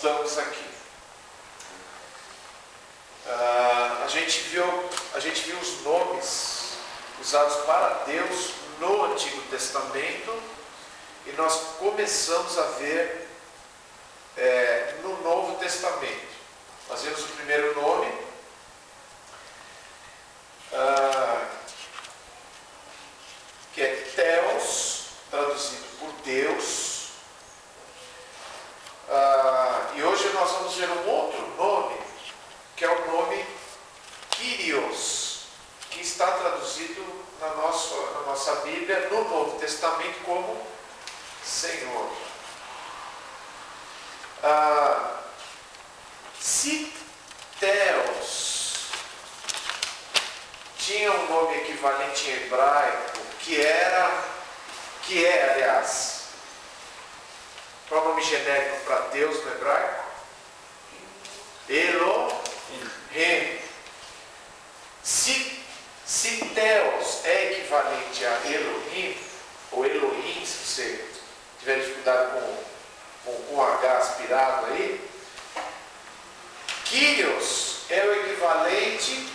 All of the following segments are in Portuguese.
estamos aqui. A gente viu os nomes usados para Deus no Antigo Testamento e nós começamos a ver no Novo Testamento. Nós vimos o primeiro nome, que é Theos, traduzido por Deus. E hoje nós vamos ver um outro nome, que é o nome Kyrios, que está traduzido na nossa Bíblia, no Novo Testamento, como Senhor. Se Theos tinha um nome equivalente em hebraico, que é, aliás, qual é o nome genérico para Deus no hebraico? Elohim. Se Theos é equivalente a Elohim, ou Elohim, se você tiver dificuldade com H aspirado aí, Kyrios é o equivalente.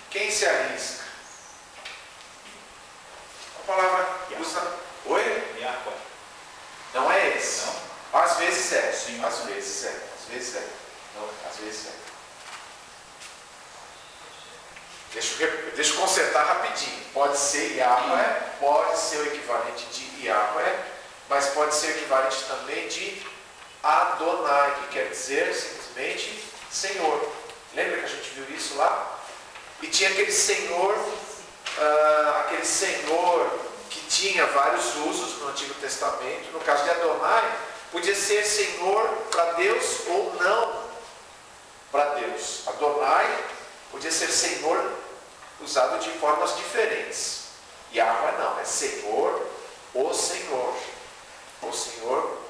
Quem se arrisca? A palavra usa. Oi? Não é esse? Não. Às vezes é. Sim. Às vezes é. Não, às vezes é. Deixa eu consertar rapidinho. Pode ser Yahweh, pode ser o equivalente de Yahweh, mas pode ser o equivalente também de Adonai, que quer dizer simplesmente Senhor. Lembra que a gente viu isso lá? E tinha aquele Senhor que tinha vários usos no Antigo Testamento. No caso de Adonai, podia ser Senhor para Deus ou não para Deus. Adonai podia ser Senhor usado de formas diferentes. Yahweh não, é Senhor, o Senhor. O Senhor,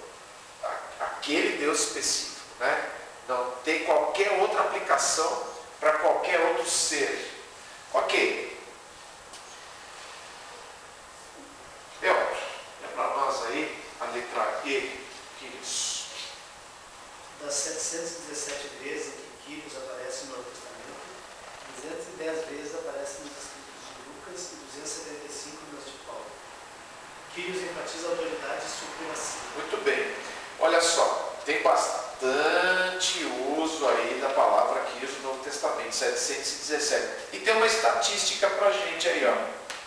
aquele Deus específico, né? Não tem qualquer outra aplicação para qualquer outro ser. Ok. É para nós aí a letra E, Kyrios. Das 717 vezes em que Kyrios aparece no Novo Testamento, 210 vezes aparece nos escritos de Lucas e 275 nos de Paulo. Kyrios enfatiza a autoridade e supremacia. Muito bem. Olha só, tem bastante uso aí da palavra Kyrios no Novo Testamento, 717. E tem uma estatística para a gente aí, ó.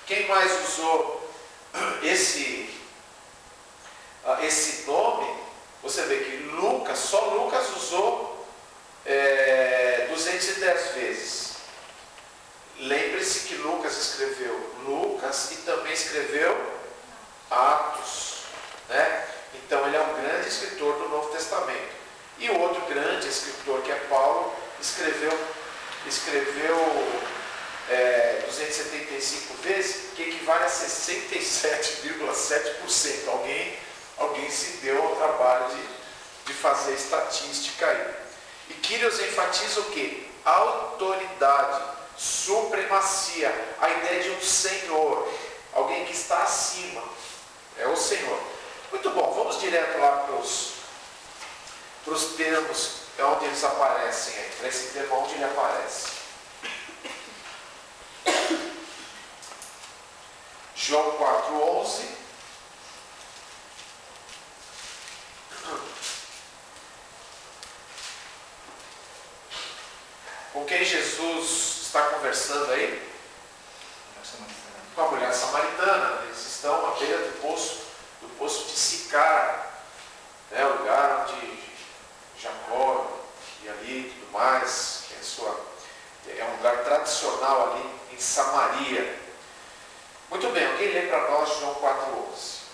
Quem mais usou esse nome? Você vê que só Lucas usou 210 vezes. Lembre-se que Lucas escreveu Lucas e também escreveu Atos, né? Então ele é um grande escritor do Novo Testamento. E o outro grande escritor, que é Paulo, escreveu 275 vezes, que equivale a 67,7%. Alguém se deu ao trabalho de fazer estatística aí. E Kyrios enfatiza o quê? Autoridade, supremacia, a ideia de um Senhor, alguém que está acima, é o Senhor. Muito bom, vamos direto lá para os termos onde eles aparecem aí, para esse termo onde ele aparece. João 4,11. Com quem Jesus está conversando aí? Com a mulher samaritana. Eles estão à beira do poço de Sicar, né, o lugar onde Jacó e ali tudo mais, é um lugar tradicional ali em Samaria. Muito bem, alguém lê para nós João 4,11.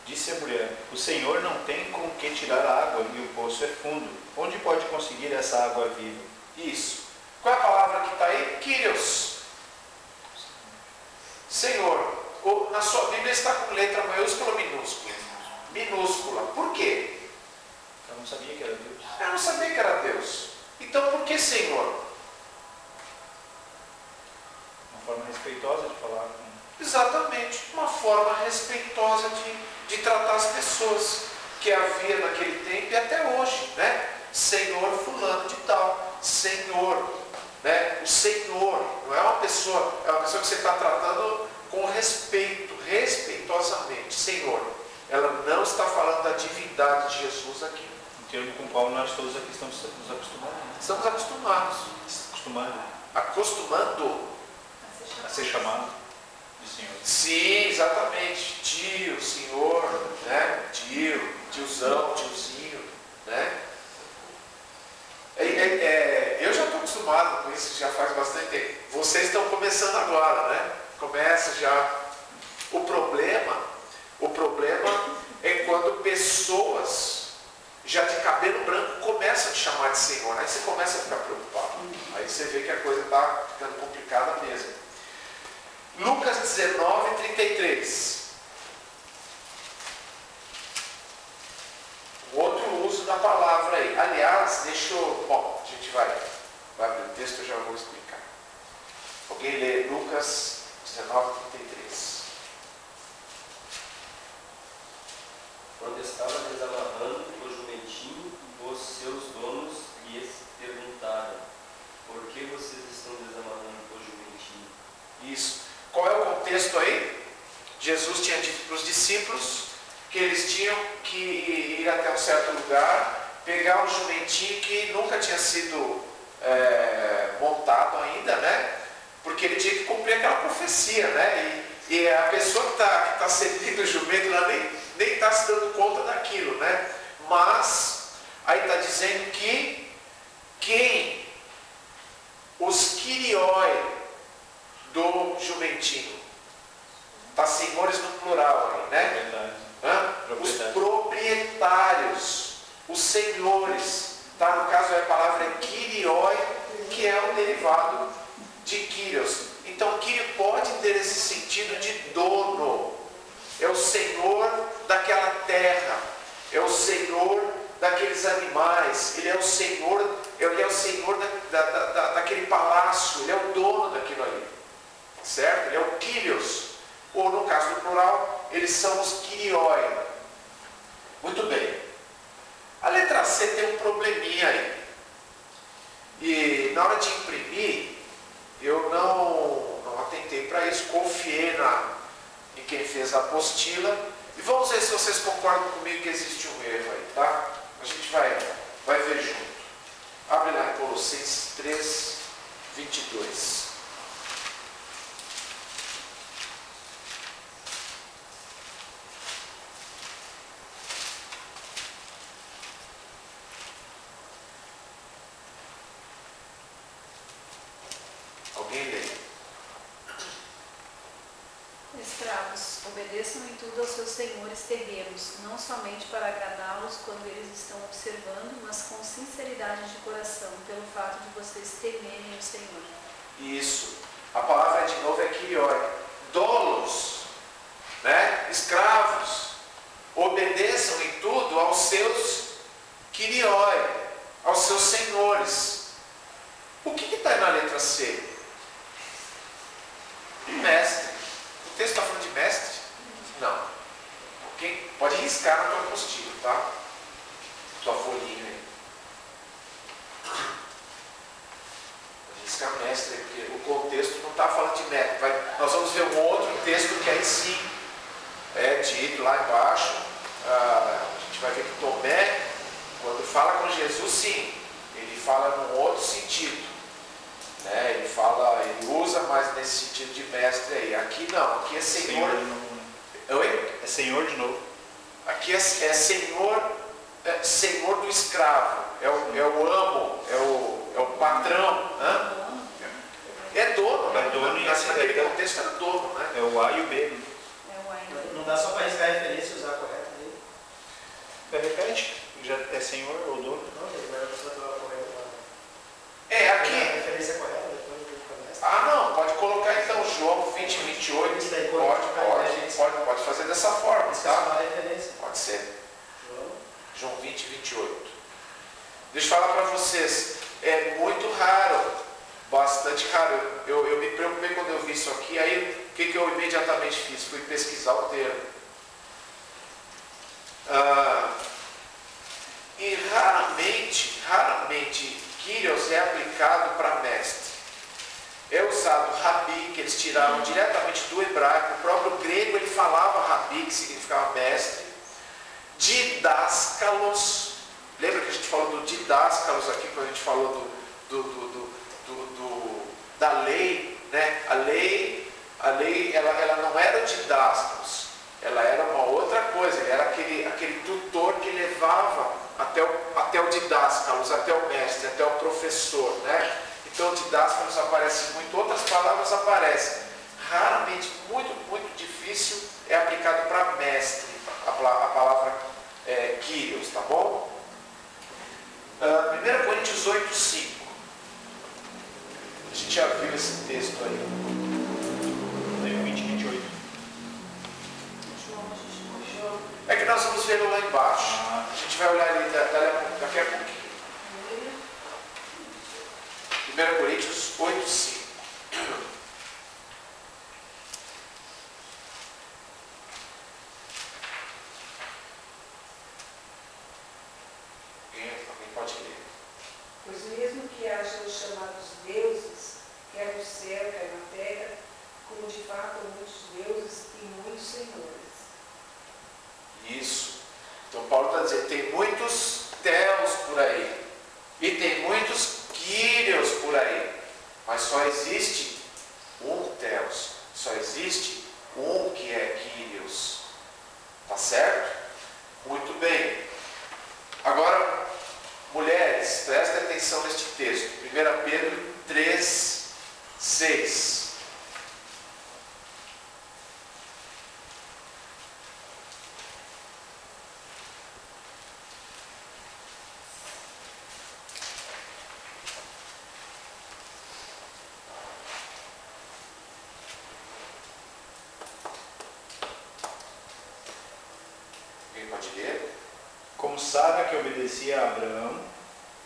Disse a mulher: o Senhor não tem com que tirar a água e o poço é fundo. Onde pode conseguir essa água viva? Isso. Qual é a palavra que está aí? Kyrios. Senhor. Na sua Bíblia está com letra maiúscula ou minúscula? Minúscula. Por quê? Eu não sabia que era Deus. Eu não sabia que era Deus. Então por que Senhor? Uma forma respeitosa de falar com... Exatamente. Uma forma respeitosa de tratar as pessoas. que havia naquele tempo e até hoje, né? Senhor fulano de tal, Senhor, né? O Senhor, não é uma pessoa, é uma pessoa que você está tratando com respeito, respeitosamente, Senhor. Ela não está falando da divindade de Jesus aqui. Um termo com o qual nós todos aqui estamos nos acostumando. Estamos acostumados. Acostumando A ser chamado de Senhor. Sim, exatamente. Tio, senhor, né? Tio, tiozão, tiozinho, né? Eu já estou acostumado com isso, já faz bastante tempo. Vocês estão começando agora, né? Começa já. O problema é quando pessoas já de cabelo branco começam a te chamar de Senhor. Aí você começa a ficar preocupado. Aí você vê que a coisa está ficando complicada mesmo. Lucas 19, 33. Um outro uso da palavra aí. Aliás, bom, a gente vai abrir o texto, eu já vou explicar. Alguém lê Lucas 19, 33. Quando estava desamarrando o jumentinho, os seus donos lhes perguntaram: por que vocês estão desamarrando o jumentinho? Isso. Qual é o contexto aí? Jesus tinha dito para os discípulos que eles tinham que ir até um certo lugar, pegar um jumentinho que nunca tinha sido montado ainda, né? Porque ele tinha que cumprir aquela profecia, né? E a pessoa que está servindo o jumento, ela nem está se dando conta daquilo, né? Mas aí está dizendo que quem os quirioi do jumentinho, está senhores no plural aí, né? Os proprietários, os senhores, tá? No caso a palavra é quirioi, que é um derivado de kyrios. Então Kyrio pode ter esse sentido de dono, é o senhor daquela terra, é o senhor daqueles animais, ele é o senhor daquele palácio, ele é o dono daquilo ali, certo? Ele é o kyrios, ou no caso do plural, eles são os quirioi. Muito bem. A letra C tem um probleminha aí. E na hora de imprimir, eu não atentei para isso, confiei em quem fez a apostila. E vamos ver se vocês concordam comigo que existe um erro aí, tá? A gente vai ver junto. Abre lá em Colossenses 3, 22. Alguém lê? Escravos, obedeçam em tudo aos seus senhores terrenos, não somente para agradá-los quando eles estão observando, mas com sinceridade de coração, pelo fato de vocês temerem o Senhor. Isso. A palavra de novo é quirioi. Dolos, né? Escravos, obedeçam em tudo aos seus quirioi, aos seus senhores. O que está na letra C? Mestre. O texto está falando de mestre? Não. Okay? Pode riscar na tua apostila, tá? Tua folhinha aí. Pode riscar mestre, porque o contexto não está falando de mestre. Nós vamos ver um outro texto que aí sim é dito lá embaixo. A gente vai ver que Tomé, quando fala com Jesus, sim, ele fala num outro sentido. Né? Ele usa mais nesse sentido de mestre aí. Aqui não, aqui é Senhor. Oi? É Senhor de novo. Aqui é Senhor, Senhor do escravo. É o amo, é o patrão. É dono, né? É dono e naquele contexto era dono, né? É o A e o B. Né? É o ainda. Não dá só para riscar a referência e usar a correta aí? Repete, já é Senhor ou dono? Não, agora você vai falar a correta lá. Aqui. A referência é correta, depois começa. Não, pode colocar então João 20, 28. Isso daí Pode fazer dessa forma, Isso é tá? só a referência. Pode ser. João. João 20, 28. Deixa eu falar para vocês, é muito raro, bastante raro. Eu me preocupei quando eu vi isso aqui, aí o que eu imediatamente fiz? Fui pesquisar o termo. E raramente, Kyrios é aplicado para mestre. É usado rabi, que eles tiraram diretamente do hebraico. O próprio grego ele falava rabi, que significava mestre. Didáscalos. Lembra que a gente falou do didáscalos aqui, quando a gente falou da lei, né? A lei ela não era o didáscalos, ela era uma outra coisa, ele era aquele tutor que levava até o didáscalos, até o mestre, até o professor, né? Então o didáscalos aparece muito, outras palavras aparecem. Raramente, muito difícil é aplicado para mestre, a palavra Kyrios, tá bom? 1 Coríntios 8:5. A gente já viu esse texto aí. 28. É que nós vamos vê-lo lá embaixo. A gente vai olhar ali daqui a pouquinho. 1 Coríntios 8:5. Alguém pode ler. Pois mesmo que haja os chamados deuses, quer no céu, quer na terra, como de fato há muitos deuses e muitos senhores. Isso. Então Paulo está dizendo, tem muitos Theos por aí. E tem muitos Kyrios por aí. Mas só existe um Theos. Só existe um que é Kyrios. Tá certo? Muito bem. Agora, mulheres, prestem atenção neste texto. 1 Pedro 3:6. Alguém pode ler? Como Sara que obedecia a Abraão,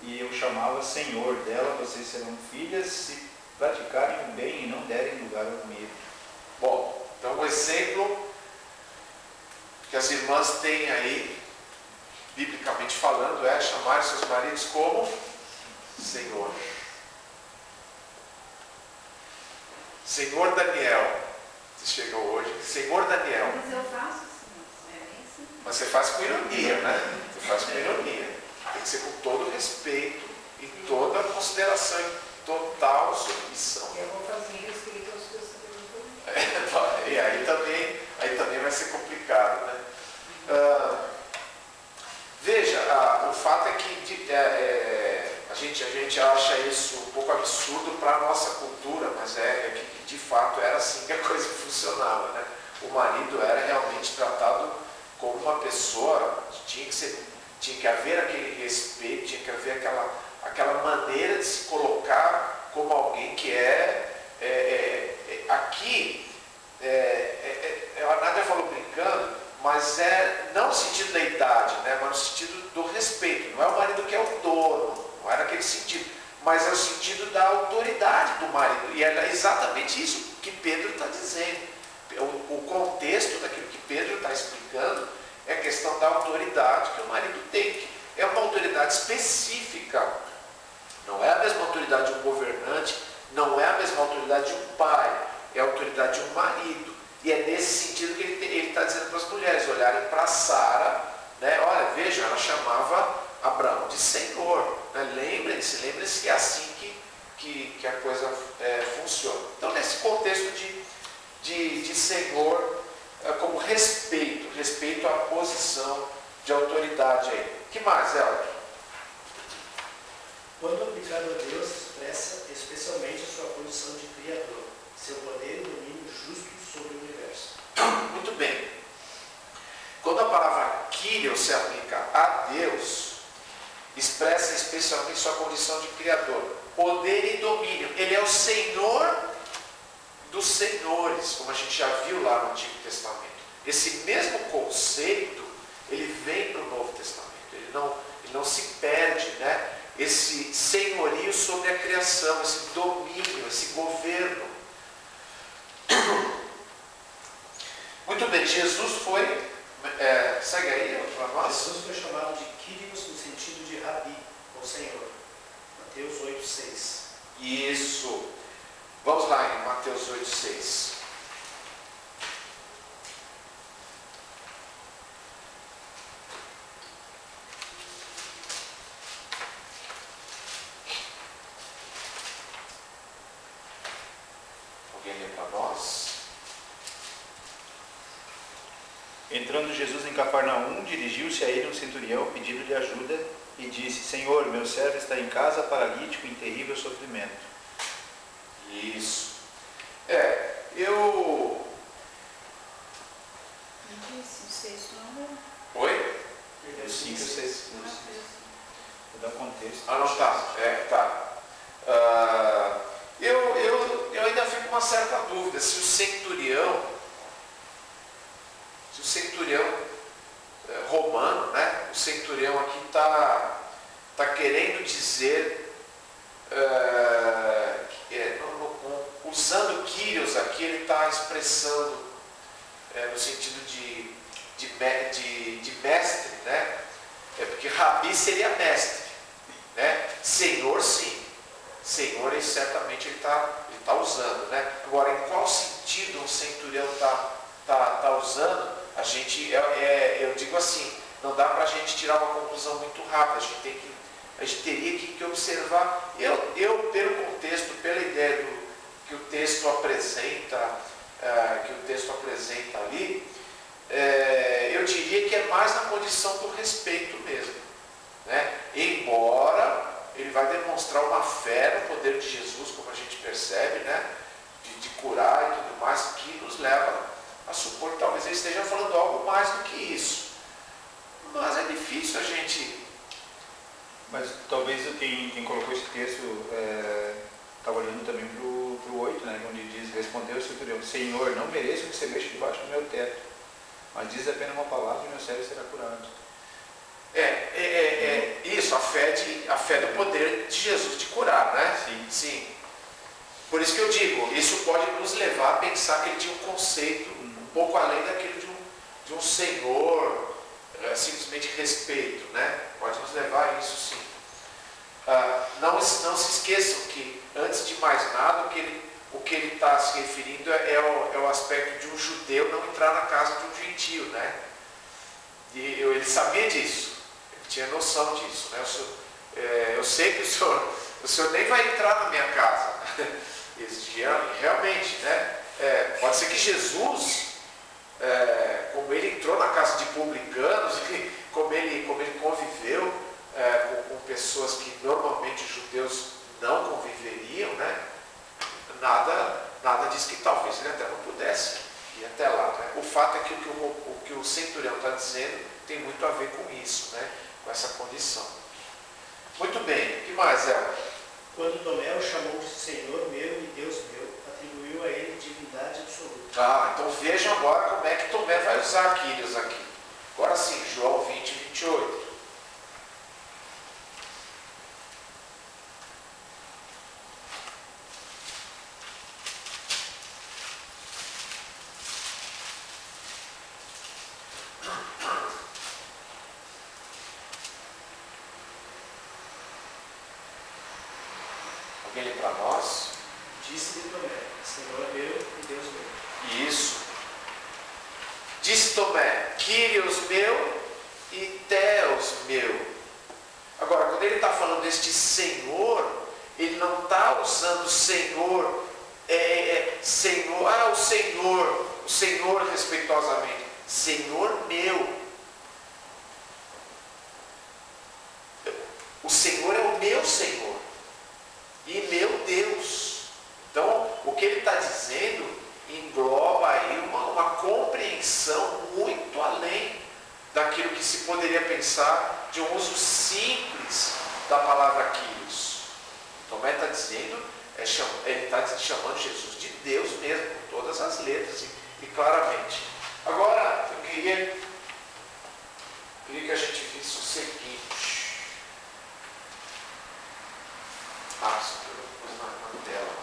e eu chamava Senhor, dela vocês serão filhas se praticarem o bem e não derem lugar ao medo. Bom, então o exemplo que as irmãs têm aí, biblicamente falando, é chamar seus maridos como Senhor. Senhor Daniel. Você chegou hoje. Senhor Daniel. Mas eu faço assim, é bem assim. Mas você faz com ironia, né? Você faz com ironia. Tem que ser com todo respeito e toda consideração e total submissão. Eu vou fazer isso que eu estou sabendo. E aí também vai ser complicado, né? Veja, o fato é que a gente acha isso um pouco absurdo para a nossa cultura, mas é que de fato era assim que a coisa funcionava, né? O marido era realmente tratado como uma pessoa, tinha que haver aquele respeito, tinha que haver aquela maneira de se colocar como alguém que aqui, a Nádia falou brincando, mas não no sentido da idade, né, mas no sentido do respeito. Não é o marido que é o dono, não é naquele sentido, mas é o sentido da autoridade do marido. E é exatamente isso que Pedro está dizendo. O contexto daquilo que Pedro está explicando é a questão da autoridade que o marido tem. É uma autoridade específica. Não é a mesma autoridade de um governante, não é a mesma autoridade de um pai, é a autoridade de um marido. E é nesse sentido que ele está dizendo para as mulheres olharem para Sara, né? Olha, vejam, ela chamava Abraão de Senhor. Né? Lembrem-se que é assim que a coisa funciona. Então, nesse contexto de Senhor, como respeito à posição de autoridade aí. O que mais, Helder? Quando aplicado a Deus, expressa especialmente a sua condição de Criador, seu poder e domínio justo sobre o universo. Muito bem. Quando a palavra Kyrios se aplica a Deus, expressa especialmente sua condição de Criador, poder e domínio. Ele é o Senhor dos senhores, como a gente já viu lá no Antigo Testamento. Esse mesmo conceito, ele vem para o Novo Testamento. Ele não se perde, né? Esse senhorio sobre a criação, esse domínio, esse governo. Muito bem, Jesus foi Segue aí para nós. Jesus foi chamado de Quírios no sentido de Rabi, ou Senhor. Mateus 8,6. Isso. Vamos lá em Mateus 8,6. Alguém lê para nós? Entrando Jesus em Cafarnaum, dirigiu-se a ele um centurião pedindo-lhe ajuda e disse: Senhor, meu servo está em casa, paralítico, em terrível sofrimento. Isso. Não disse, o sexto não. Oi? Os 5 e 6. Vou dar um contexto. Ah, não, tá. Eu ainda fico com uma certa dúvida se o centurião romano, né? O centurião aqui está querendo dizer, usando Kyrios aqui, ele está expressando no sentido de mestre, né? Porque Rabi seria mestre, né? Senhor, sim. Senhor, ele certamente ele tá usando, né? Agora, em qual sentido um centurião tá usando? A gente, eu digo assim, não dá para a gente tirar uma conclusão muito rápida. A gente teria que observar. Eu pelo contexto, pela ideia que o texto apresenta, ali, eu diria que é mais na condição do respeito mesmo, né? Embora ele vai demonstrar uma fé no poder de Jesus, como a gente percebe, né? De curar e tudo mais, que nos leva a supor que talvez ele esteja falando algo mais do que isso. Mas é difícil a gente... Mas talvez quem colocou esse texto estava olhando também para o 8, né? Onde diz: respondeu o centurião: Senhor, não mereço que você mexa debaixo do meu teto, mas diz apenas uma palavra e meu servo será curado. Isso, a fé do poder de Jesus de curar, né? Sim. Por isso que eu digo, isso pode nos levar a pensar que ele tinha um conceito um pouco além daquele de um senhor, simplesmente respeito, né? Pode nos levar a isso, sim. Não se esqueçam que, antes de mais nada, o que ele está se referindo é o aspecto de um judeu não entrar na casa de um gentio, né? E ele sabia disso, ele tinha noção disso, né? Eu sei que o senhor nem vai entrar na minha casa. Realmente, né? Pode ser que Jesus, como ele entrou na casa de publicanos, como ele conviveu com pessoas que normalmente os judeus não conviveriam, né? Nada diz que talvez ele até não pudesse ir até lá, né? O fato é que o que o centurião está dizendo tem muito a ver com isso, né? Com essa condição. Muito bem, o que mais, Elma? Quando Tomé o chamou de Senhor meu e Deus meu, atribuiu a ele divindade absoluta. Então vejam agora como é que Tomé vai usar Kyrios aqui. Agora sim, João 20, 28. Alguém lê para nós? Disse-lhe Tomé: Senhor meu e Deus meu. Isso. Disse Tomé: Kyrios meu e Deus meu. Agora, quando ele está falando deste Senhor, ele não está usando Senhor, Senhor, o Senhor respeitosamente. Senhor meu. O Senhor é o meu Senhor e meu Deus. Então, o que ele está dizendo engloba aí uma compreensão muito além daquilo que se poderia pensar de um uso simples da palavra Kyrios. Tomé está dizendo, ele está chamando Jesus de Deus mesmo, com todas as letras e claramente. Agora, eu queria que a gente visse o seguinte. Isso aqui eu pus na tela.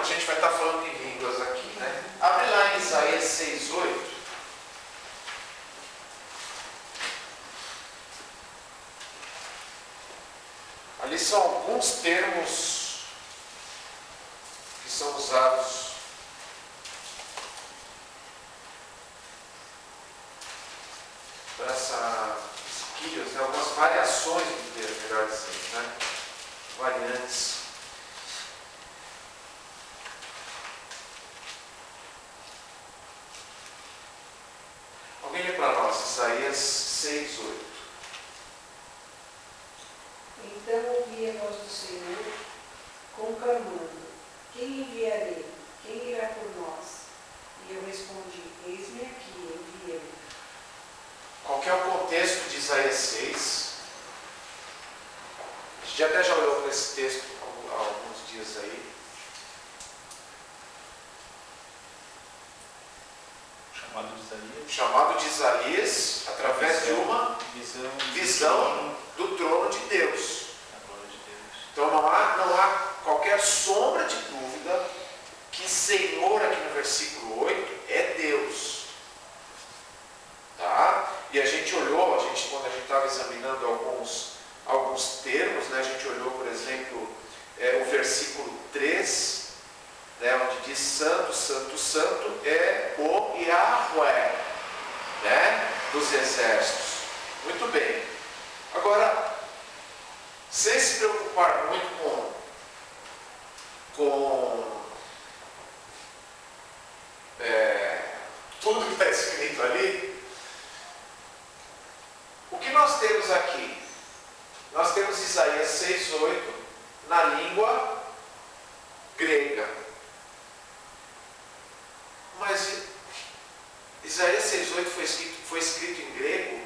a gente vai estar falando em línguas aqui, né? Abre lá em Isaías 6:8. Ali são alguns termos que são usados para esses quírios, né? Algumas variações do termo, melhor dizendo, né? Variantes. Alguém lê para nós, Isaías 6:8. Então ouvi a voz do Senhor, conclamando: quem enviarei? Quem irá por nós? E eu respondi: eis-me aqui, envia-me. Qual que é o contexto de Isaías 6? A gente até já olhou para esse texto há alguns dias aí. Chamado de Isaías. Chamado de Isaías através de uma visão do trono de Deus. A glória de Deus. Então não há qualquer sombra de dúvida que Senhor aqui no versículo 8 é Deus. Tá? E a gente olhou, quando a gente estava examinando alguns termos, né, a gente olhou, por exemplo, o versículo 3, né, onde diz Santo, Santo, Santo é o Yahweh, né, dos exércitos. Muito bem. Agora, sem se preocupar muito com tudo que está escrito ali, o que nós temos aqui? Nós temos Isaías 6:8 na língua grega. Mas Isaías 6:8 foi escrito em grego?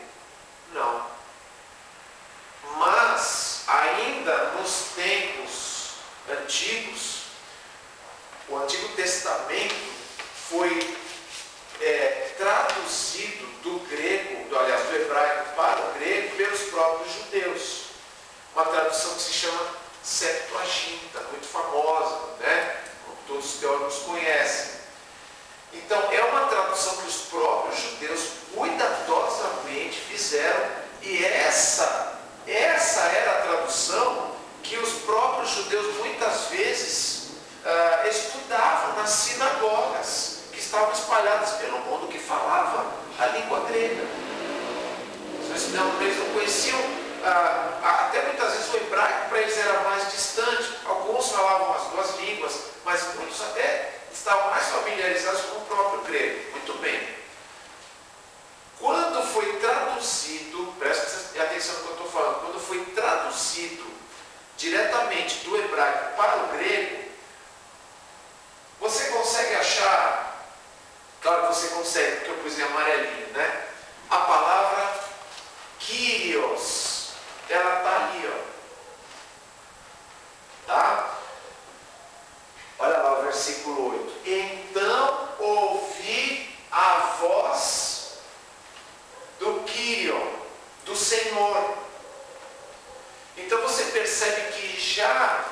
Não. Mas, ainda nos tempos antigos, o Antigo Testamento foi traduzido do hebraico para o grego pelos próprios judeus. Uma tradução que se chama Septuaginta, muito famosa, né? Como todos os teólogos conhecem. Então, é uma tradução que os próprios judeus cuidadosamente fizeram, e essa era a tradução que os próprios judeus muitas vezes estudavam nas sinagogas que estavam espalhadas pelo mundo, que falava a língua grega. Eles não conheciam, até muitas vezes o hebraico para eles era mais distante. Alguns falavam as duas línguas, mas muitos até estavam mais familiarizados com o próprio grego. Muito bem. Quando foi traduzido, presta atenção no que eu estou falando, quando foi traduzido diretamente do hebraico para o grego, você consegue achar, claro que você consegue, porque eu pus em amarelinho, né? A palavra Kyrios, ela está ali, ó. Tá? Olha lá o versículo 8. Então ouvi a voz do Kyrios, do Senhor. Então você percebe que já,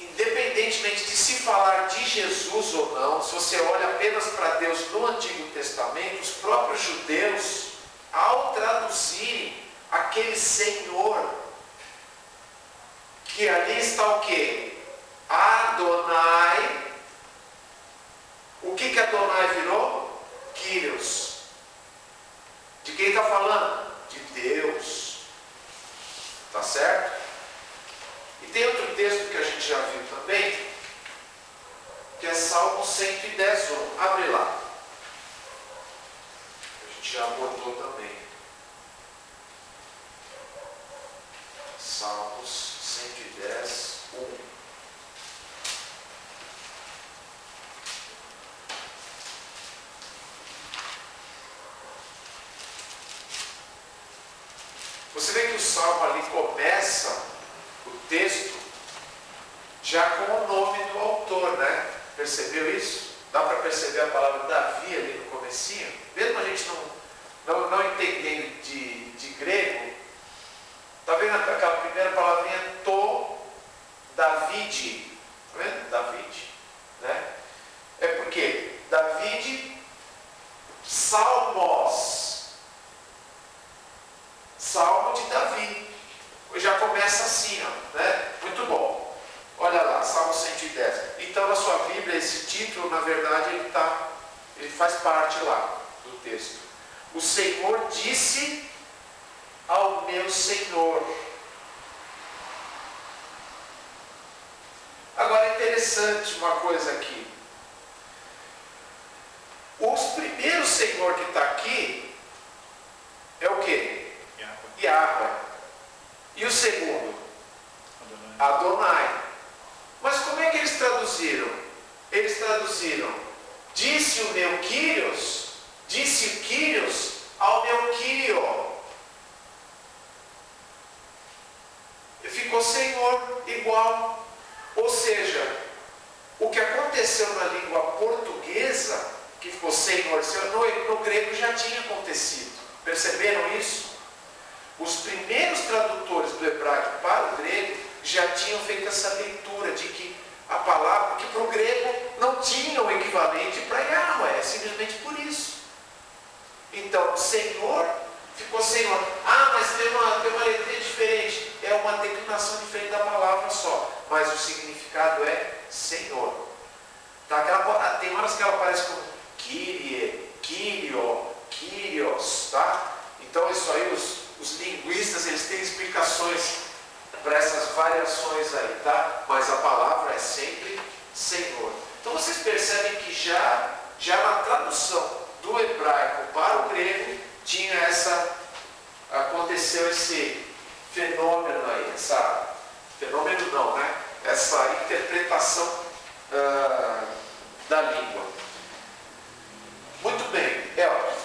independentemente de se falar de Jesus ou não, se você olha apenas para Deus no Antigo Testamento, os próprios judeus, ao traduzirem aquele Senhor, que ali está o quê? Adonai. O que Adonai virou? Kyrios. De quem está falando? De Deus. Tá certo? E tem outro texto que a gente já viu também, que é Salmo 110:1. Abre lá. A gente já abordou também. Salmos 110:1. Você vê que o salmo ali começa o texto já com o nome do autor, né? Percebeu isso? Dá para perceber a palavra Davi ali no comecinho? Mesmo a gente não entendendo de grego, está vendo aquela primeira palavrinha To David? Salmos. Salmo de Davi. Já começa assim, ó, né? Muito bom. Olha lá, Salmo 110. Então, na sua Bíblia, esse título, na verdade, ele faz parte lá do texto. O Senhor disse ao meu Senhor. Agora é interessante uma coisa aqui. Os primeiros Senhor que está aqui é o quê? Yahweh. E o segundo? Adonai. Mas como é que eles traduziram? Eles traduziram: disse o meu Kyrios, disse o Kyrios ao meu Kyrio. E ficou Senhor igual. Ou seja, o que aconteceu na língua portuguesa, que ficou Senhor, no grego já tinha acontecido. Perceberam isso? Os primeiros tradutores do hebraico para o grego já tinham feito essa leitura de que a palavra, que para o grego não tinha o equivalente para Yahweh, é simplesmente por isso. Então, Senhor ficou Senhor. Ah, mas tem uma letrinha diferente. É uma declinação diferente da palavra só. Mas o significado é Senhor. Tá? Tem horas que ela aparece como Kyrie, Kyrio, Kyrios. Tá? Então, isso aí, os linguistas, eles têm explicações para essas variações aí, tá? Mas a palavra é sempre Senhor. Então vocês percebem que já na tradução do hebraico para o grego aconteceu esse fenômeno aí, fenômeno não, né? Essa interpretação da língua. Muito bem,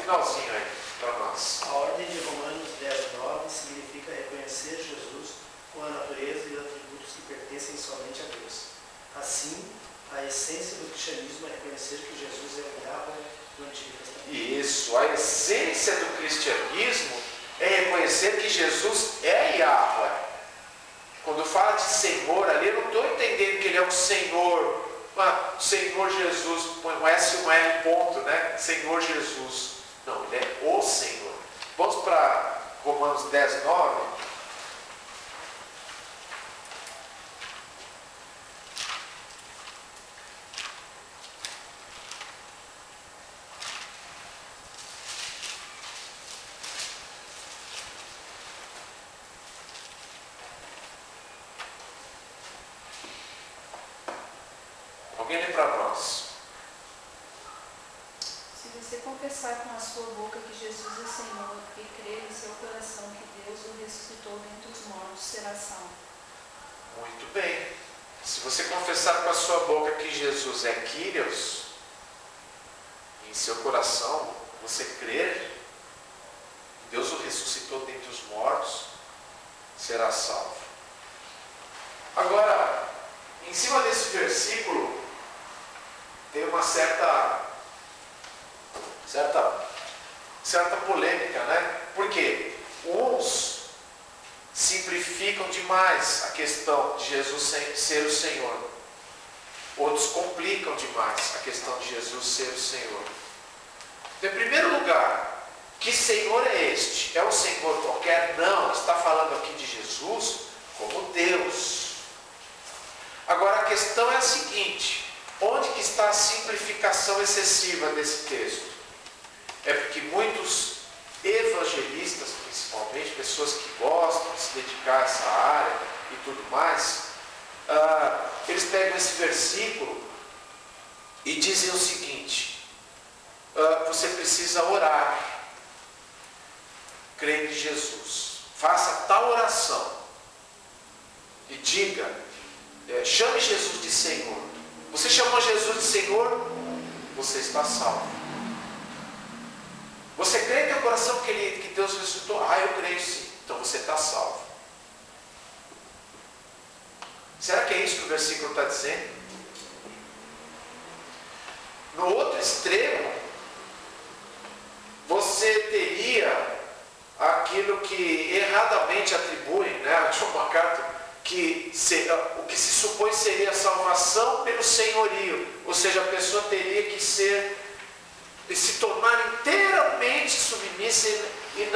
finalzinho aí para nós. A ordem de Romanos 10:9 significa reconhecer Jesus com a natureza e atributos que pertencem somente a Deus. Assim, a essência do cristianismo é reconhecer que Jesus é o Yahweh do Antigo Testamento. Isso, a essência do cristianismo é reconhecer que Jesus é Yahweh. Quando fala de Senhor ali, eu não estou entendendo que Ele é o Senhor, Senhor Jesus, põe um S e um L ponto, né? Senhor Jesus. Não, Ele é o Senhor. Vamos para Romanos 10:9. Alguém lê para nós. Se você confessar com a sua boca que Jesus é Senhor e crer em seu coração que Deus o ressuscitou dentre os mortos, será salvo. Muito bem. Se você confessar com a sua boca que Jesus é Kyrios, e em seu coração você crer que Deus o ressuscitou dentre os mortos, será salvo. Agora, em cima desse versículo, tem uma certa polêmica, né? Porque uns simplificam demais a questão de Jesus ser o Senhor. Outros complicam demais a questão de Jesus ser o Senhor. Então, em primeiro lugar, que Senhor é este? É um Senhor qualquer? Não, está falando aqui de Jesus como Deus. Agora a questão é a seguinte: onde que está a simplificação excessiva desse texto? É porque muitos evangelistas, principalmente, pessoas que gostam de se dedicar a essa área e tudo mais, eles pegam esse versículo e dizem o seguinte: você precisa orar, crendo em Jesus. Faça tal oração e diga, chame Jesus de Senhor. Você chamou Jesus de Senhor, você está salvo. Você crê em teu coração que Deus ressuscitou? Eu creio sim. Então você está salvo. Será que é isso que o versículo está dizendo? No outro extremo, você teria aquilo que erradamente atribuem, né, John MacArthur, o que se supõe seria a salvação pelo senhorio, ou seja, a pessoa teria que se tornar inteiramente redimir e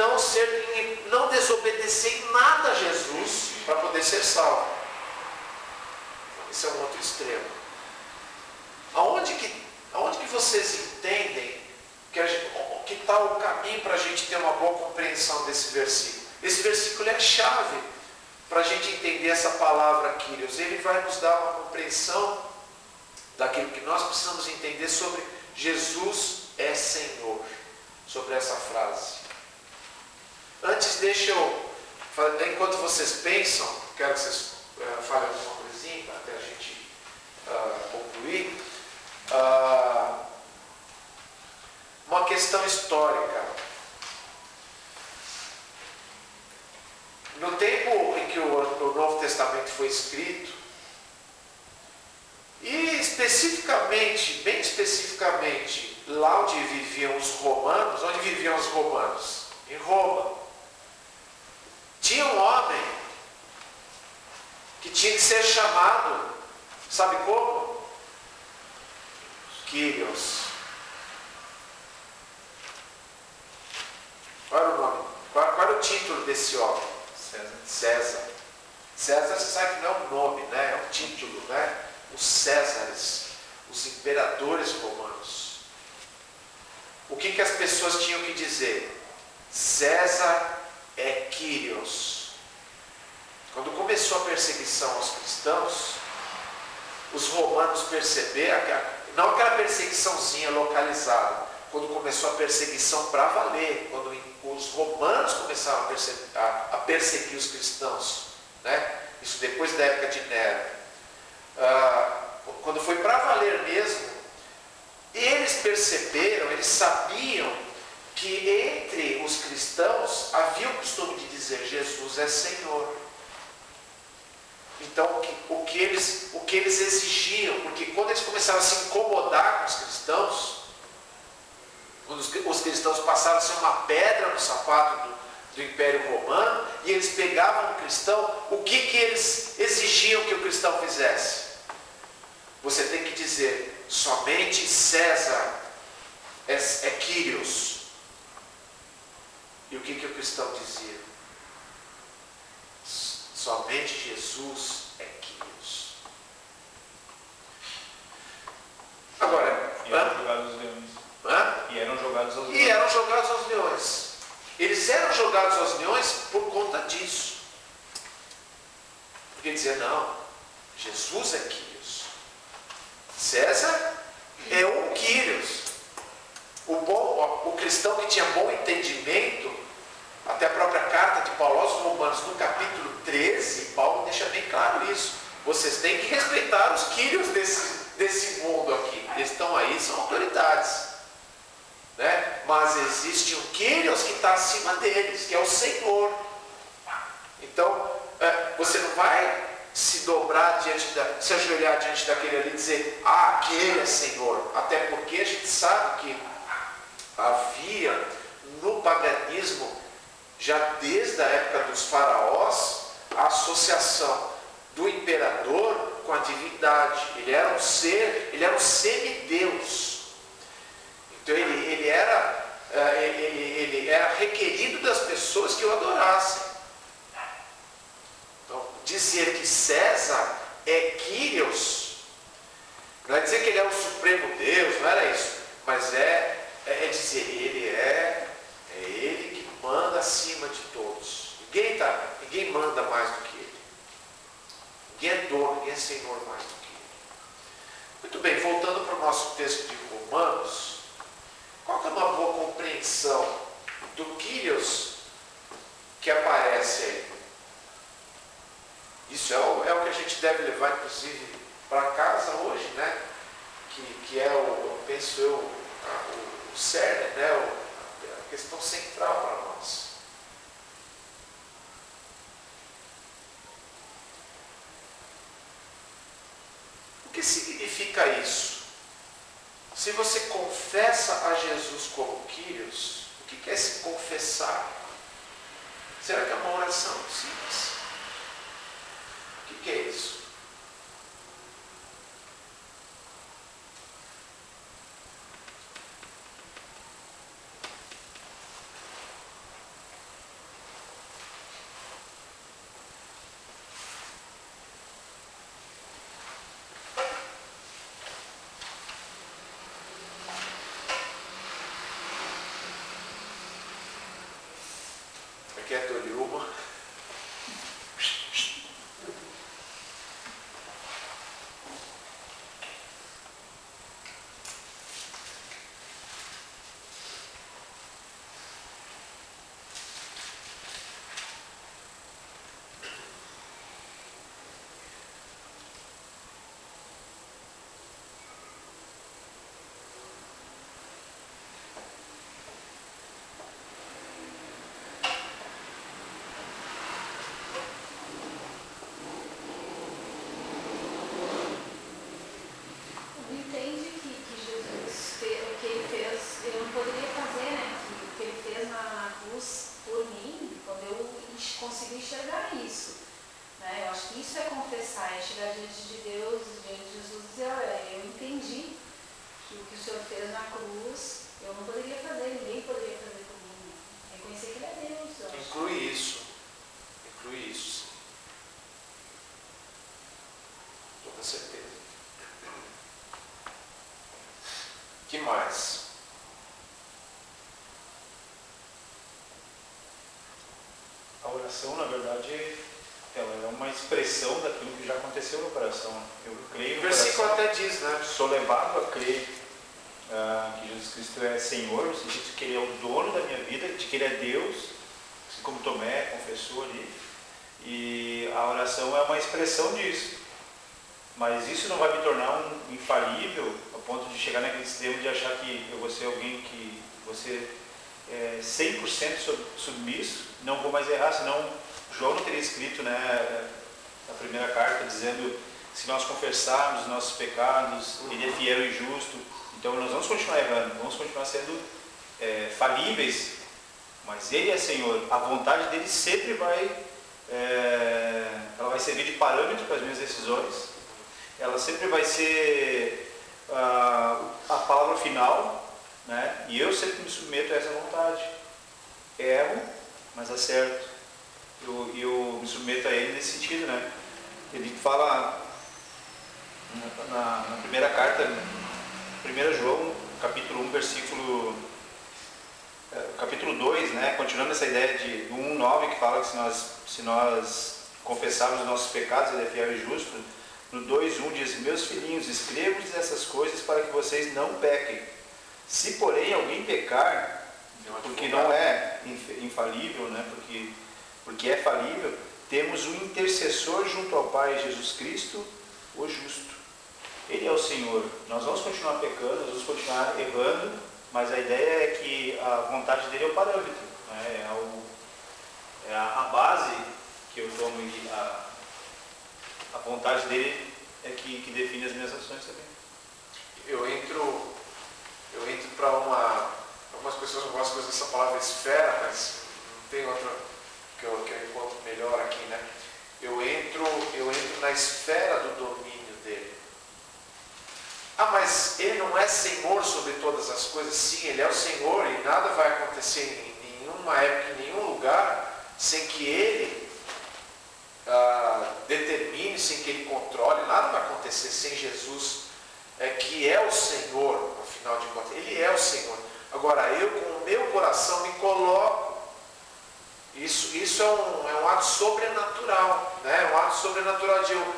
não desobedecer em nada a Jesus para poder ser salvo. Esse é um outro extremo. Aonde que vocês entendem que está o caminho para a gente ter uma boa compreensão desse versículo? Esse versículo é chave para a gente entender essa palavra Kyrios. Ele vai nos dar uma compreensão daquilo que nós precisamos entender sobre Jesus é Senhor, sobre essa frase. Antes, deixa eu, enquanto vocês pensam, quero que vocês falem alguma coisinha até a gente concluir. Uma questão histórica. No tempo em que o Novo Testamento foi escrito, e bem especificamente, lá onde viviam os romanos, em Roma, tinha um homem que tinha que ser chamado, sabe como? Kyrios. Qual era o nome? Qual era o título desse homem? César. César, você sabe que não é um nome, né? É um título, né? Os Césares, os imperadores romanos. O que as pessoas tinham que dizer? César é Kyrios. Quando começou a perseguição aos cristãos, os romanos perceberam, não aquela perseguiçãozinha localizada, quando começou a perseguição para valer, quando os romanos começaram a perseguir os cristãos, né? Isso depois da época de Nero. Quando foi para valer mesmo, eles perceberam, eles sabiam que entre os cristãos havia o costume de dizer Jesus é Senhor. Então o que eles exigiam, porque quando eles começaram a se incomodar com os cristãos, quando os cristãos passaram a ser uma pedra no sapato do Império Romano, e eles pegavam o cristão, o que eles exigiam que o cristão fizesse? Você tem que dizer, somente César é Kyrios. E o que o cristão dizia? Somente Jesus é Kyrios. Agora, e eram jogados aos leões. E eram jogados aos leões. E eram jogados aos leões. Eles eram jogados aos leões por conta disso. Porque dizia, não, Jesus é Kyrios. César é um Kyrios. O cristão que tinha bom entendimento, até a própria carta de Paulo aos Romanos, no capítulo 13, Paulo deixa bem claro isso. Vocês têm que respeitar os Kyrios desse mundo aqui. Eles estão aí, são autoridades. Né? Mas existe um Kyrios que está acima deles, que é o Senhor. Então, você não vai se dobrar se ajoelhar diante daquele ali e dizer, aquele é Senhor. Até porque a gente sabe que havia no paganismo, já desde a época dos faraós, a associação do imperador com a divindade. Ele era um ser, ele era um semideus. Então ele era requerido das pessoas que o adorassem. Então, dizer que César é Kyrios, não é dizer que ele é o supremo Deus, não era isso, mas é dizer ele que manda acima de todos. Ninguém manda mais do que ele. Ninguém é dono, ninguém é senhor mais do que ele. Muito bem, voltando para o nosso texto de Romanos, qual que é uma boa compreensão do Kyrios que aparece aí? Isso é o que a gente deve levar, inclusive, para casa hoje, né? Que é penso eu, o cerne, né? A questão central para nós. O que significa isso? Se você confessa a Jesus como Kyrios, o que é se confessar? Será que é uma oração simples? O que é isso? quer dou-lhe uma. Entende que Jesus fez, o que ele fez, eu não poderia fazer, né? Que o que ele fez na cruz por mim, quando eu consigo enxergar isso, né? Eu acho que isso é confessar, é chegar diante de Deus, diante de Jesus e dizer, olha, eu entendi que o que o Senhor fez na cruz, eu não poderia fazer, ninguém poderia fazer por mim. Reconhecer que ele é Deus, eu acho. Inclui isso. Inclui isso. Toda certeza. Que mais? A oração, na verdade, ela é uma expressão daquilo que já aconteceu no coração. Eu creio O no versículo coração. até diz, né? Sou levado a crer que Jesus Cristo é Senhor, no sentido de que Ele é o dono da minha vida, de que Ele é Deus, assim como Tomé confessou ali. E a oração é uma expressão disso. Mas isso não vai me tornar um infalível, a ponto de chegar naquele extremo de achar que eu vou ser alguém que você é 100% submisso, não vou mais errar, senão João não teria escrito, né, a primeira carta dizendo: se nós confessarmos os nossos pecados, Ele é fiel e justo. Então nós vamos continuar errando, vamos continuar sendo falíveis, mas Ele é Senhor. A vontade dele sempre ela vai servir de parâmetro para as minhas decisões. Ela sempre vai ser a palavra final, né? E eu sempre me submeto a essa vontade. Erro, mas acerto. Eu me submeto a Ele nesse sentido, né? Ele fala na primeira carta, 1 João, capítulo 1, capítulo 2, né? Continuando essa ideia do 1,9, que fala que se nós confessarmos os nossos pecados, Ele é fiel e justo. No 2,1 diz: meus filhinhos, escrevo-lhes essas coisas para que vocês não pequem. Se porém alguém pecar, porque não é infalível, né? porque é falível, temos um intercessor junto ao Pai, Jesus Cristo, o justo. Ele é o Senhor. Nós vamos continuar pecando, nós vamos continuar errando, mas a ideia é que a vontade dele é o parâmetro, né? É a base que eu tomo, e a vontade dele é que define as minhas ações também. Eu entro para algumas pessoas não gostam de usar essa palavra esfera, mas não tem outra que eu encontro melhor aqui, né? Eu entro na esfera do domínio dele. Ah, mas ele não é Senhor sobre todas as coisas? Sim, ele é o Senhor, e nada vai acontecer em nenhuma época, em nenhum lugar, sem que ele determine, sem que ele controle. Nada vai acontecer sem Jesus, que é o Senhor, afinal de contas. Ele é o Senhor. Agora, eu com o meu coração me coloco. Isso é um ato sobrenatural, né? Um ato sobrenatural de eu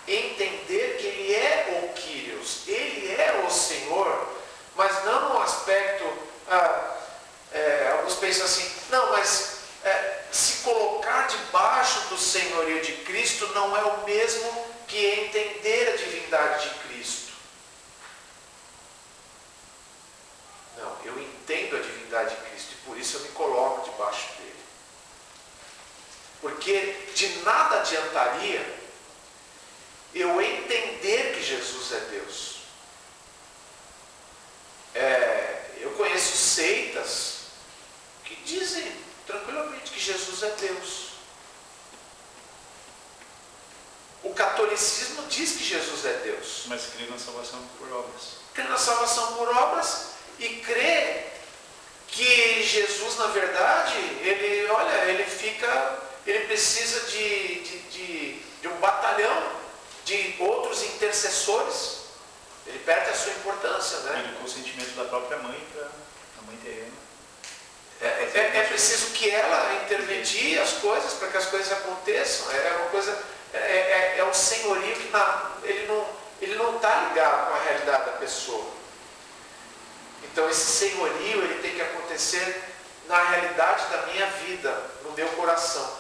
entender que Ele é o Kyrios, Ele é o Senhor, mas não no aspecto, alguns pensam assim, não, mas se colocar debaixo do senhorio de Cristo não é o mesmo que entender a divindade de Cristo. Não, eu entendo a divindade de Cristo e por isso eu me coloco debaixo dele. Porque de nada adiantaria eu entender que Jesus é Deus. Eu conheço seitas que dizem tranquilamente que Jesus é Deus. O catolicismo diz que Jesus é Deus. Mas crê na salvação por obras. Crê na salvação por obras e crê que Jesus, na verdade, ele precisa de um batalhão de outros intercessores. Ele perde a sua importância, né? E o consentimento da própria mãe para a mãe terrena. É preciso que ela intermedie as coisas para que as coisas aconteçam. É uma coisa, é um senhorio que ele não está ligado com a realidade da pessoa. Então esse senhorio ele tem que acontecer na realidade da minha vida, no meu coração.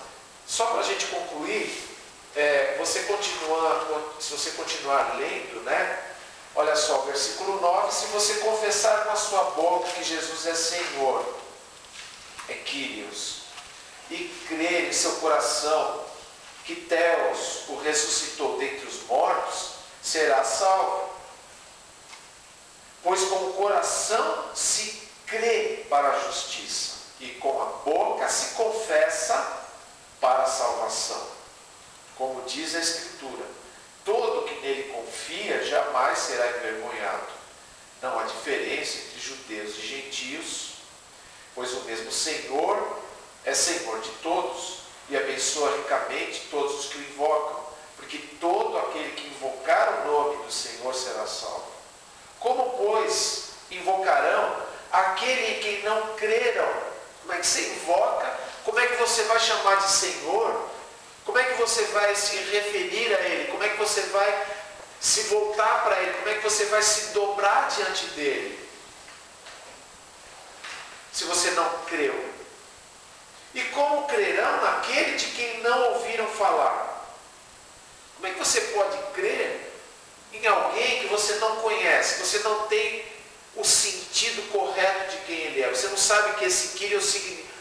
Só para a gente concluir, se você continuar lendo, né? Olha só, versículo 9, se você confessar com a sua boca que Jesus é Senhor, é Kyrios, e crer em seu coração que Theos o ressuscitou dentre os mortos, será salvo. Pois com o coração se crê para a justiça, e com a boca se confessa para a salvação. Como diz a Escritura, todo que nele confia jamais será envergonhado. Não há diferença entre judeus e gentios, pois o mesmo Senhor é Senhor de todos e abençoa ricamente todos os que o invocam, porque todo aquele que invocar o nome do Senhor será salvo. Como, pois, invocarão aquele em quem não creram? Como é que você invoca? Como é que você vai chamar de Senhor? Como é que você vai se referir a Ele? Como é que você vai se voltar para Ele? Como é que você vai se dobrar diante dEle? Se você não creu. E como crerão naquele de quem não ouviram falar? Como é que você pode crer em alguém que você não conhece, que você não tem o sentido correto de quem ele é? Você não sabe o que esse Kyrios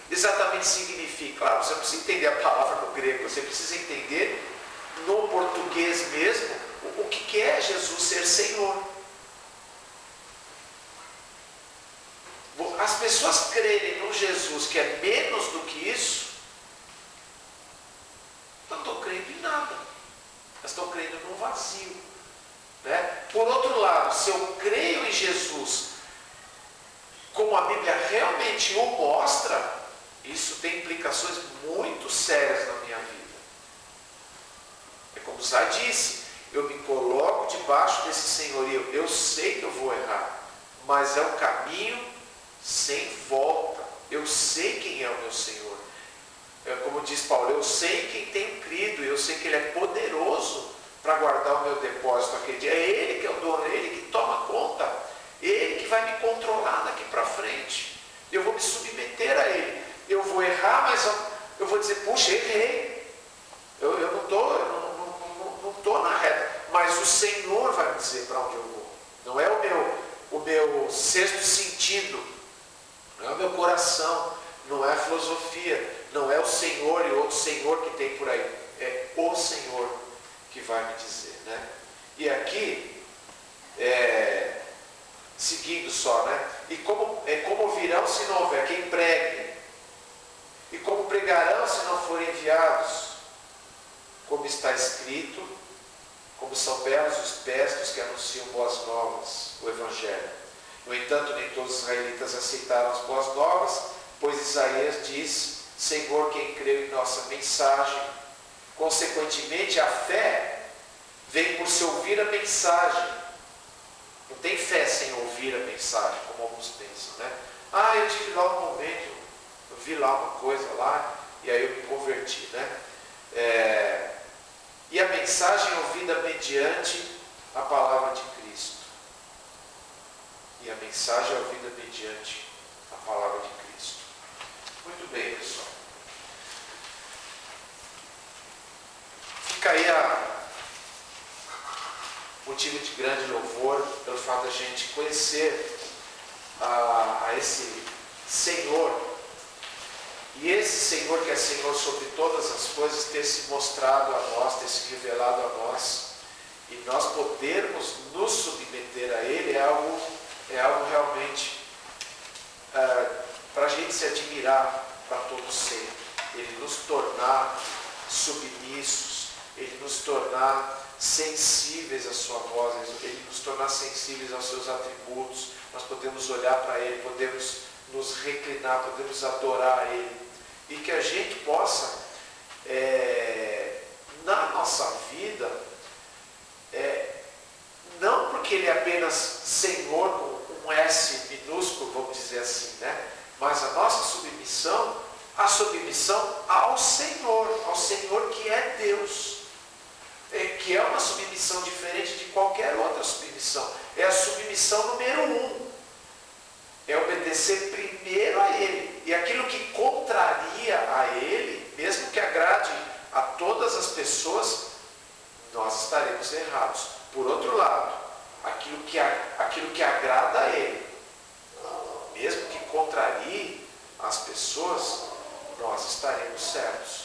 exatamente significa. Claro, você não precisa entender a palavra no grego, você precisa entender no português mesmo o que é Jesus ser Senhor. As pessoas crerem num Jesus que é menos do que isso, não estão crendo em nada. Elas estão crendo num vazio. Né? Por outro lado, se eu creio em Jesus como a Bíblia realmente o mostra, isso tem implicações muito sérias na minha vida. É como Zá disse, eu me coloco debaixo desse senhorio. Eu sei que eu vou errar, mas é um caminho sem volta. Eu sei quem é o meu Senhor. Como diz Paulo, eu sei quem tenho crido, eu sei que Ele é poderoso para guardar o meu depósito aquele dia. É Ele que é o dono, é Ele que toma conta, Ele que vai me controlar daqui para frente. Eu vou me submeter a Ele. Eu vou errar, mas eu vou dizer, puxa, errei. Eu não estou na reta, mas o Senhor vai me dizer para onde eu vou. Não é o meu sexto sentido, não é o meu coração, não é a filosofia, não é o Senhor e outro Senhor que tem por aí. É o Senhor que vai me dizer, né? E aqui, seguindo só, né? E como virão se não houver quem pregue? E como pregarão se não forem enviados? Como está escrito, como são belos os pés dos que anunciam boas novas, o Evangelho. No entanto, nem todos os israelitas aceitaram as boas novas, pois Isaías diz, Senhor, quem creu em nossa mensagem. Consequentemente, a fé vem por se ouvir a mensagem. Não tem fé sem ouvir a mensagem, como alguns pensam, né? Ah, eu tive lá um momento, eu vi lá uma coisa lá, e aí eu me converti, né? E a mensagem ouvida mediante a palavra de Cristo. E a mensagem ouvida mediante a palavra de Cristo. Muito bem, pessoal. Fica aí motivo de grande louvor pelo fato da gente conhecer a esse Senhor. E esse Senhor que é Senhor sobre todas as coisas ter se mostrado a nós, ter se revelado a nós, e nós podermos nos submeter a Ele é algo realmente para a gente se admirar para todo sempre. Ele nos tornar submissos, Ele nos tornar sensíveis à sua voz, Ele nos tornar sensíveis aos seus atributos. Nós podemos olhar para Ele, podemos nos reclinar, podemos adorar a Ele. E que a gente possa, na nossa vida, não porque Ele é apenas Senhor, com um S minúsculo, vamos dizer assim, né? Mas a nossa submissão a submissão ao Senhor que é Deus. Que é uma submissão diferente de qualquer outra submissão. É a submissão número 1. É obedecer primeiro a Ele. E aquilo que contraria a Ele, mesmo que agrade a todas as pessoas, nós estaremos errados. Por outro lado, aquilo que agrada a Ele, mesmo que contrarie as pessoas, nós estaremos certos.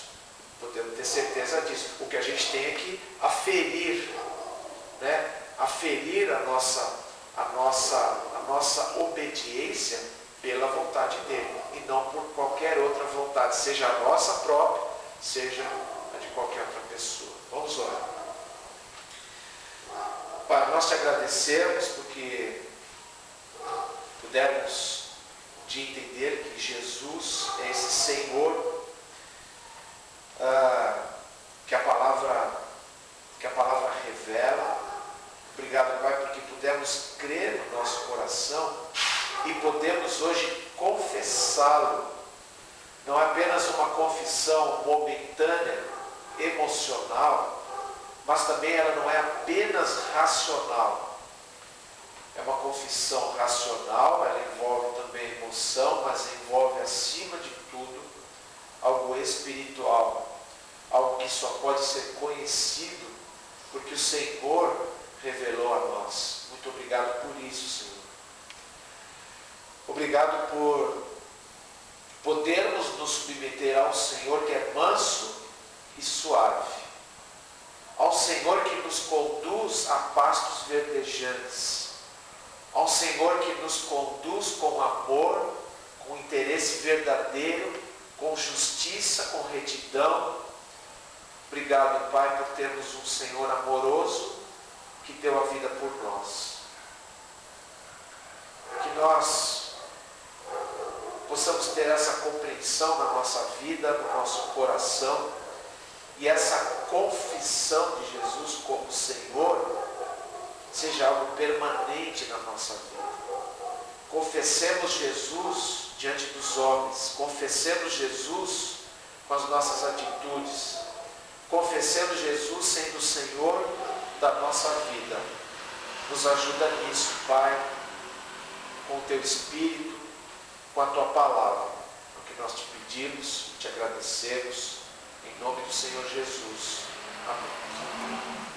Podemos ter certeza disso. O que a gente tem é que aferir, né? Aferir a nossa obediência pela vontade dele e não por qualquer outra vontade, seja a nossa própria, seja a de qualquer outra pessoa. Vamos orar. Pai, nós te agradecemos porque pudemos de entender que Jesus é esse Senhor que a palavra revela. Obrigado, Pai, porque pudemos crer no nosso coração e podemos hoje confessá-lo. Não é apenas uma confissão momentânea, emocional, mas também ela não é apenas racional. É uma confissão racional, ela envolve também emoção, mas envolve acima de tudo algo espiritual, algo que só pode ser conhecido porque o Senhor revelou a nós. Muito obrigado por isso, Senhor. Obrigado por podermos nos submeter ao Senhor que é manso e suave, ao Senhor que nos conduz a pastos verdejantes, ao Senhor que nos conduz com amor, com interesse verdadeiro, com justiça, com retidão. Obrigado, Pai, por termos um Senhor amoroso que deu a vida por nós. Que nós possamos ter essa compreensão na nossa vida, no nosso coração, e essa confissão de Jesus como Senhor seja algo permanente na nossa vida. Confessemos Jesus diante dos homens, confessemos Jesus com as nossas atitudes, confessemos Jesus sendo o Senhor da nossa vida. Nos ajuda nisso, Pai, com o Teu Espírito, com a Tua Palavra. É o que nós te pedimos, te agradecemos, em nome do Senhor Jesus. Amém.